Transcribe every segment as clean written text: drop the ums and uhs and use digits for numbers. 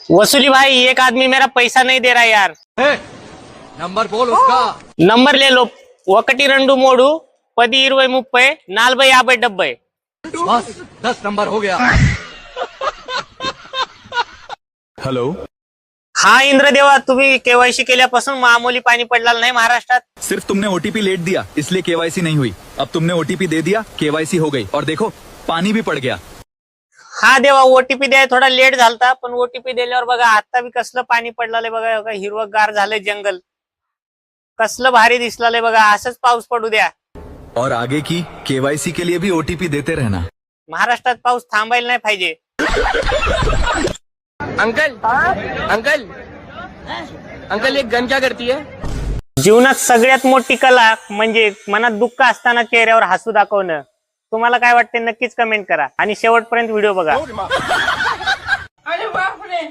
वसूली भाई, एक आदमी मेरा पैसा नहीं दे रहा यार। नंबर बोल उसका। नंबर ले लो। 1-2-3 10-20-30 40-50-70। बस 10 नंबर हो गया। हेलो। हाँ इंद्रदेवा, तुम्ही केवायसी केल्यापासून मामूली पाणी पडलेलं नाही महाराष्ट्रात। सिर्फ तुमने ओटीपी लेट दिया इसलिए केवाईसी नहीं हुई। अब तुमने ओटीपी दे दिया, केवाईसी हो गई और देखो पानी भी पड़ गया। हा देवा, ओटीपी द्याय थोडा लेट झालता, पण ओटीपी दिल्यावर बघा आता बी कसलं पाणी पडलेलं बघा, हिरवगार झालंय जंगल, कसलं भारी दिसलेलं बघा। असंच पाऊस पडू द्या और आगे की केवाईसी के लिए भी ओटीपी देते रहना। महाराष्ट्रात पाऊस थांबायला नाही पाहिजे। अंकल अंकल अंकल, एक गन क्या करती है? जीवनात सगळ्यात मोठी कला म्हणजे मनात दुःख असताना चेहऱ्यावर हसू दाखवणं। तुम्हाला काय वाटते नक्कीच कमेंट करा आणि शेवटपर्यंत व्हिडिओ बघा। अरे बापरे।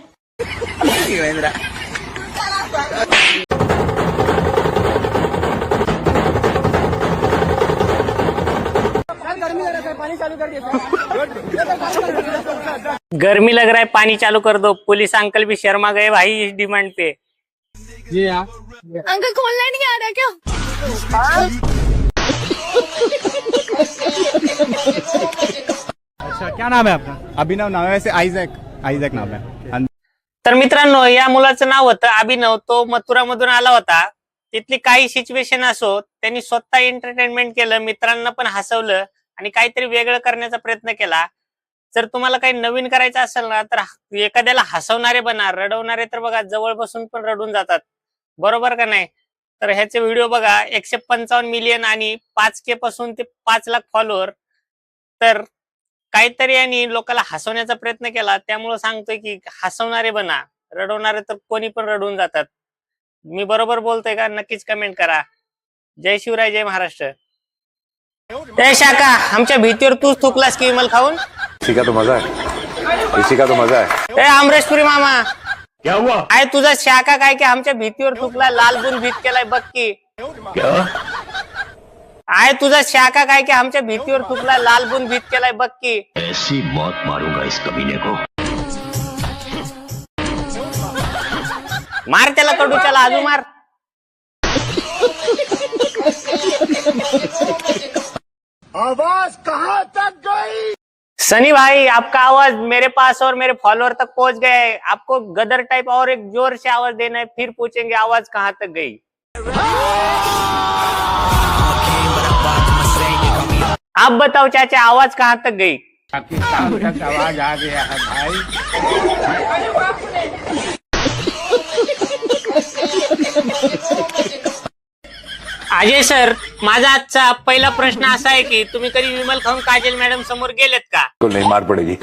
गर्मी लग रहा है पानी चालू कर दो। पुलिस अंकल भी शर्मा गए भाई इस डिमांड पे। ये यार अंकल खोलने नहीं आ रहा क्या? अच्छा, क्या नाम है आपका? अभिनव नाम है, वैसे आइजॅक नाम है। तर मित्रांनो, या मुलाचं नाव होतं अभिनव। तो मथुरामधून आला होता। तिथली काही सिच्युएशन असो, त्यांनी स्वतः एंटरटेनमेंट केलं, मित्रांना पण हसवलं आणि काहीतरी वेगळं करण्याचा प्रयत्न केला। जर तुम्हाला काही नवीन करायचं असेल ना, तर एखाद्याला हसवणारे बना, रडवणारे तर बघा जवळ बसून पण रडून जातात, बरोबर का नाही? तर ह्याचे व्हिडिओ बघा, 155 मिलियन आणि 5K पासून ते 5 लाख फॉलोअर। तर काहीतरी यांनी लोकांना हसवण्याचा प्रयत्न केला, त्यामुळे सांगतोय की हसवणारे बना, रडवणारे तर कोणी पण रडून जातात। मी बरोबर बोलतोय का? नक्कीच कमेंट करा। जय शिवराय, जय महाराष्ट्र। जय शाखा, आमच्या भीतीवर तूच थुकलास की विमल खाऊन। इसी का तो मजा है, इसी का तो मजा है। ए अमरेशपुरी मामा, क्या हुआ? आय तुझा शाखा काय की आमच्या भीतीवर थुकला, लाल बुन भीत केलाय बघ की। आय तुझा शाखा काय की आमच्या भीतीवर थुकला, लाल बुन भीत केलाय बघ की। ऐसी मौत मारूंगा इस कमीने को। मार त्याला कडूच्याला, आजू मार। आवाज कहाँ तक गई? सनी भाई, आपका आवाज मेरे पास और मेरे फॉलोअर तक पहुंच गया है। आपको गदर टाइप और एक जोर से आवाज देना है, फिर पूछेंगे आवाज कहाँ तक गई। आप बताओ चाचा, आवाज कहाँ तक गई? आवाज आ गया है भाई। अजय सर, माझा आजचा पहिला प्रश्न असा आहे की तुम्ही कधी विमल खाऊन काजल मॅडम समोर गेलेत का? नहीं मार पड़ेगी।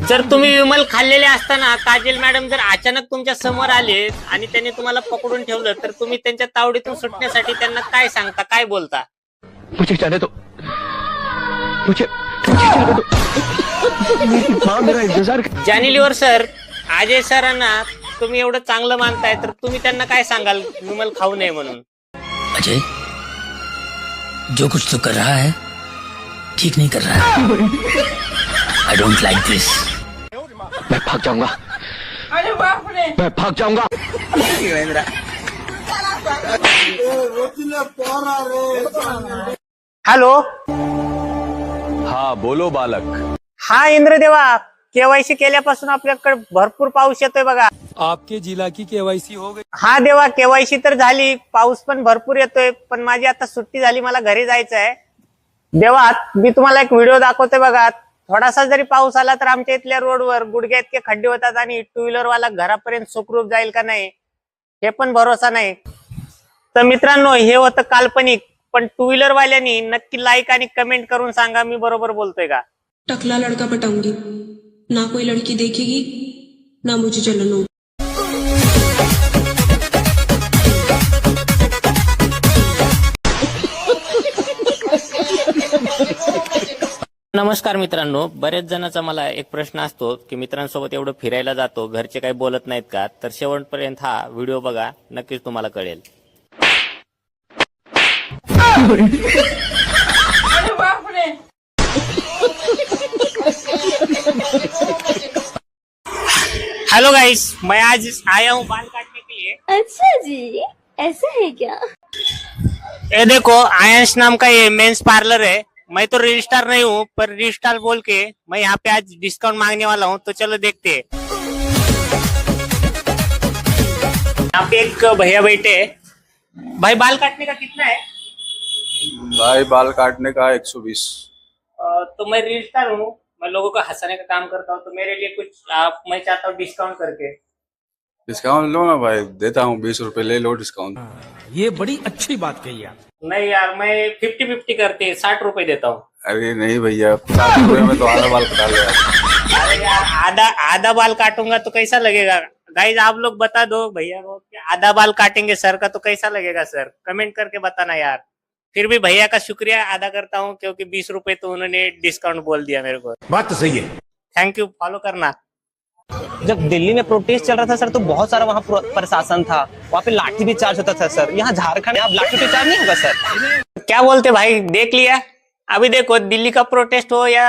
जर तुम्ही विमल खाल्लेले असताना काजल मॅडम जर अचानक तुमच्या समोर आले आणि त्यांनी तुम्हाला पकडून ठेवलं, तर तुम्ही त्यांच्या तावडीतून सुटण्यासाठी त्यांना काय सांगता, काय बोलता? मुझे जाने दो, मुझे जाने दो। मेरी माँ मेरा इंतजार जानेलीवर सर, अजय सरांना तुम्ही एवढं चांगलं मानताय, तर तुम्ही त्यांना काय सांगाल विमल खाऊ नये म्हणून? अजय, जो कुछ तू कर रहा है ठीक नहीं कर रहा है। आई डोंट लाइक दिस। मैं भाग जाऊंगा। अरे बापरे। मैं भाग जाऊंगा। हॅलो, हाँ बोलो बालक। हा इंद्रदेवा, केवायसी केल्यापासून आपल्याकडे भरपूर पाऊस येतोय बघा। आपके जिला की केवाईसी हो गई? हा देवा, केवायसी तर झाली, पाऊस पण भरपूर येतोय, पण माझी आता सुट्टी झाली, मला घरी जायचं आहे। देवा, मी तुम्हाला एक व्हिडिओ दाखवते बघा। थोडासा जरी पाऊस आला तर आमच्या इथल्या रोडवर गुडघ्या इतके खड्डे होतात आणि टू व्हीलर वाला घरापर्यंत सुखरूप जाईल का नाही हे पण भरोसा नाही। तर मित्रांनो, हे होतं काल्पनिक, पण टू व्हीलर वाल्यांनी नक्की लाईक आणि कमेंट करून सांगा मी बरोबर बोलतोय का? टकला लड़का पटाऊंगी, ना कोई लड़की देखेगी ना मुझे जलन होगी। नमस्कार मित्रांनो, बरेच जणांचा मला एक प्रश्न असतो की मित्रांसोबत एवढं फिरायला जातो, घरचे काही बोलत नाहीत का? तर शेवटपर्यंत हा व्हिडिओ बघा, नक्कीच तुम्हाला कळेल। अरे बापरे। हेलो गाइस, मैं आज आया हूँ बाल काटने के लिए। अच्छा जी, ऐसा है क्या? ये देखो, आयंश नाम का ये मेंस पार्लर है। मैं तो रजिस्ट्रार नहीं हूँ, पर रजिस्ट्रार बोल के मैं यहाँ पे आज डिस्काउंट मांगने वाला हूँ। तो चलो देखते हैं। यहाँ पे एक भैया बैठे हैं। भाई बाल काटने का कितना है? भाई बाल काटने का 120। तो मैं रजिस्ट्रार हूँ, मैं लोगों को हंसाने का काम करता हूँ। तो मेरे लिए कुछ मैं चाहता हूँ डिस्काउंट करके। डिस्काउंट लो ना भाई, देता हूँ 20 रुपए, ले लो डिस्काउंट। ये बड़ी अच्छी बात कही आप। नहीं यार, मैं 50-50 करते 60 रुपए देता हूँ। अरे नहीं भैया, 50 रुपए में तो आधा बाल कटा लिया। अरे यार, आधा बाल काटूंगा तो कैसा लगेगा? गाइज आप लोग बता दो भैया को कि आधा बाल काटेंगे सर का तो कैसा लगेगा सर? कमेंट करके बताना यार। फिर भी भैया का शुक्रिया अदा करता हूँ, क्योंकि 20 रुपए तो उन्होंने डिस्काउंट बोल दिया मेरे को। बात तो सही है। थैंक यू, फॉलो करना। जब दिल्ली में प्रोटेस्ट चल रहा था सर, तो बहुत सारा वहाँ प्रशासन था, वहाँ पे लाठी भी चार्ज होता था सर। यहाँ झारखंड में अब लाठी पे चार्ज नहीं होगा सर? क्या बोलते भाई, देख लिया? अभी देखो, दिल्ली का प्रोटेस्ट हो या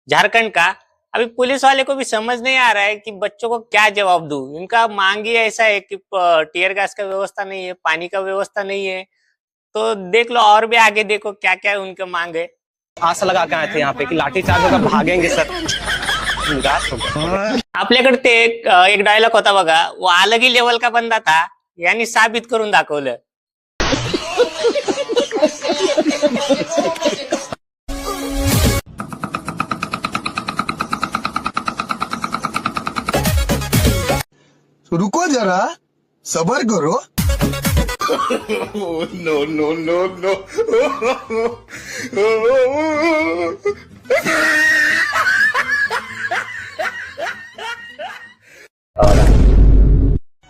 झारखंड का, अभी पुलिस वाले को भी समझ नहीं आ रहा है कि बच्चों को क्या जवाब दूं। इनका मांग ही ऐसा है कि टीयर गैस का व्यवस्था नहीं है, पानी का व्यवस्था नहीं है। तो देख लो, और भी आगे देखो क्या क्या उनके मांग है। आशा लगा के आए थे यहाँ पे कि लाठी चार्ज होगा, भागेंगे सर। निराश हो गए। आपल्याकडे ते एक डायलॉग होता बघा, वो अलग ही लेवल का बंदा था, यांनी साबित करून दाखवलं। रुको जरा, सबर करो। No no no no.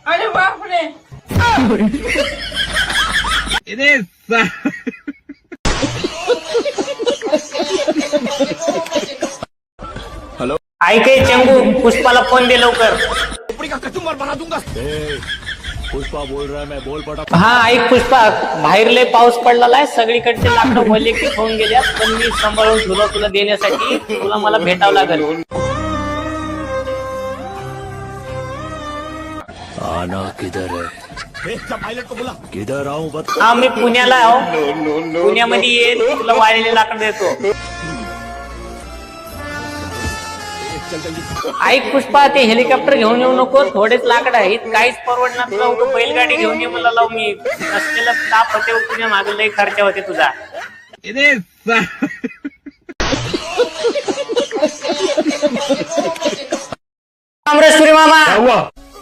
अरे बाप रे! ऐक हे चंगू, पुष्पाला फोन दे लवकर। पुष्पा बोल रहा है, मैं बोल पड़ा। हा ऐक पुष्पा, बाहेर लय पाऊस पडलेला आहे, सगळीकडचे लाकडं भरले की होऊन गेल्यात, पण मी सांभाळून ठेवलं तुला देण्यासाठी। तुला मला भेटावं लागेल। आना किधर है? किधर आऊं बता। हा मी पुण्याला आहो, पुण्यामध्ये ये, तुला वाळलेले लाकड देतो। ऐक पुष्पा, ते हेलिकॉप्टर घेऊन येऊ नको, थोडेच लाकड आहेत, काहीच परवडणार तुला। उगाच बैलगाडी घेऊन ये मला लावू, मी नसलेला ताप होते, तुझ्या मागे लय खर्च होते तुझा। अमरेश्वरी मामा,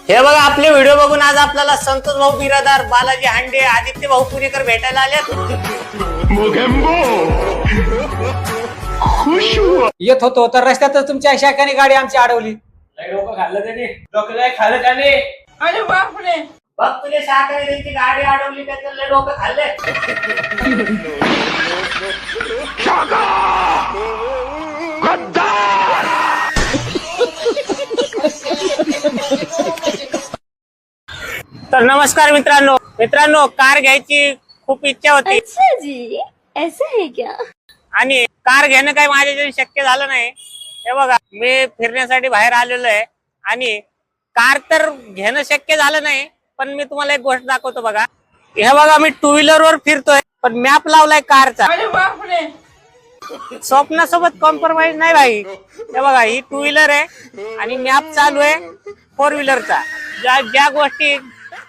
हे बघा आपले व्हिडिओ बघून आज आपल्याला संतोष भाऊ बिरादार, बालाजी हांडे, आदित्य भाऊ पुणेकर भेटायला आलेत। येत होतो तर रस्त्यातच तुमच्या शाखाने गाडी आमची अडवली। डोकं खाल्लं त्याने, डोकं लय खाल्लं त्याने। अरे बाप रे! बघ तुझ्या शाखाने त्यांची गाडी अडवली, त्याचं लय डोकं खाल्लंय। तर नमस्कार मित्रांनो, कार घ्यायची खूप इच्छा होती। अच्छा जी, ऐसा है क्या? आणि कार घेणं काही माझ्याच्याने शक्य झालं नाही। हे बघा, मी फिरण्यासाठी बाहेर आलेलो आहे आणि कार तर घेणं शक्य झालं नाही, पण मी तुम्हाला एक गोष्ट दाखवतो बघा। हे बघा, मी टू व्हीलर वर फिरतोय, पण मॅप लावलाय कारचा। अरे बाप रे! स्वप्नासोबत कॉम्प्रोमाइज नाही भाई। हे बघा, ही टू व्हीलर आहे आणि मॅप चालू आहे 4 व्हीलरचा। ज्या गोष्टी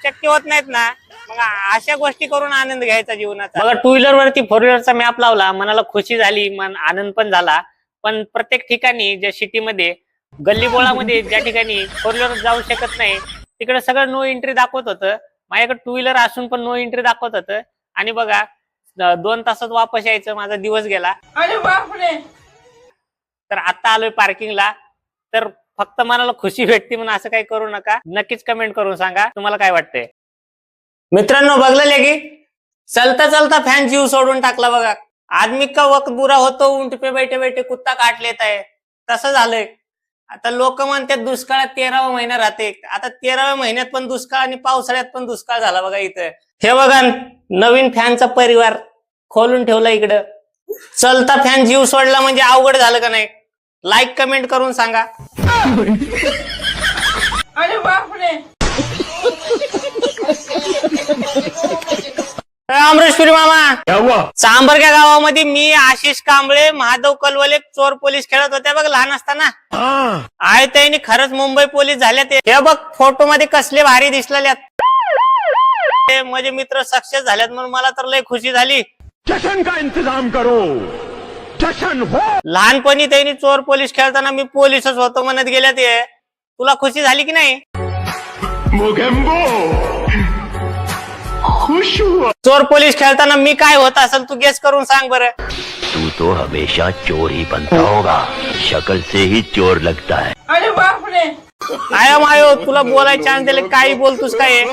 शक्य होत नाहीत ना, मग अशा गोष्टी करून आनंद घ्यायचा जीवनाचा। बघा, टू व्हीलर वरती 4 व्हीलरचा मॅप लावला, मनाला खुशी झाली, मन आनंद पण झाला। पण प्रत्येक ठिकाणी, ज्या सिटीमध्ये, गल्लीबोळामध्ये ज्या ठिकाणी 4 व्हीलर जाऊ शकत नाही, तिकडे सगळं नो एंट्री दाखवत होतं। माझ्याकडे टू व्हीलर असून पण नो एंट्री दाखवत होतं। आणि बघा, 2 तासात वापस यायचं, माझा दिवस गेला। अरे बाप रे! तर आता आलोय पार्किंगला। तर फक्त मनाला खुशी भेटते म्हणून असं काही करू नका। नक्कीच कमेंट करून सांगा तुम्हाला काय वाटतंय। मित्रांनो, बघलं की चलता चलता फॅन जीव सोडून टाकला बघा। आदमी का वक्त बुरा होतो, उंट पे बैठे बैठे कुत्ता काट लेता है, तसं झालंय। आता लोक म्हणतात दुष्काळात 13वा महिना राहते, आता 13व्या महिन्यात पण दुष्काळ आणि पावसाळ्यात पण दुष्काळ झाला बघा इथं। हे बघा, नवीन फॅनचा परिवार खोलून ठेवला इकडं। चलता फॅन जीव सोडला म्हणजे अवघड झालं का नाही? लाईक कमेंट करून सांगा। अमरेश्वरी मामा, चांबरग्या गावामध्ये मी, आशिष कांबळे, महादेव कलवले चोर पोलीस खेळत होत्या बघ लहान असताना. आहे त्यांनी खरंच मुंबई पोलीस झाले ते. हे बघ फोटो मध्ये कसले भारी दिसलेल्यात. माझे मित्र सक्सेस झालेत म्हणून मला तर लय खुशी झाली. जश्न का इंतजाम करो, जश्न हो. लहानपणी त्यांनी चोर पोलीस खेळताना मी पोलीसच होतो म्हणत गेल्या ते. तुला खुशी झाली की नाही? खुश हुआ. चोर पोलीस खेळताना मी काय होत असेल तू गेस करून सांग बरं. तू तो हमेशा चोर ही बनता होगा, शक्ल से ही चोर लगता है. अरे बापरे. आया मायो, तुला बोलायला चान्स दिले काही बोलतोस काय?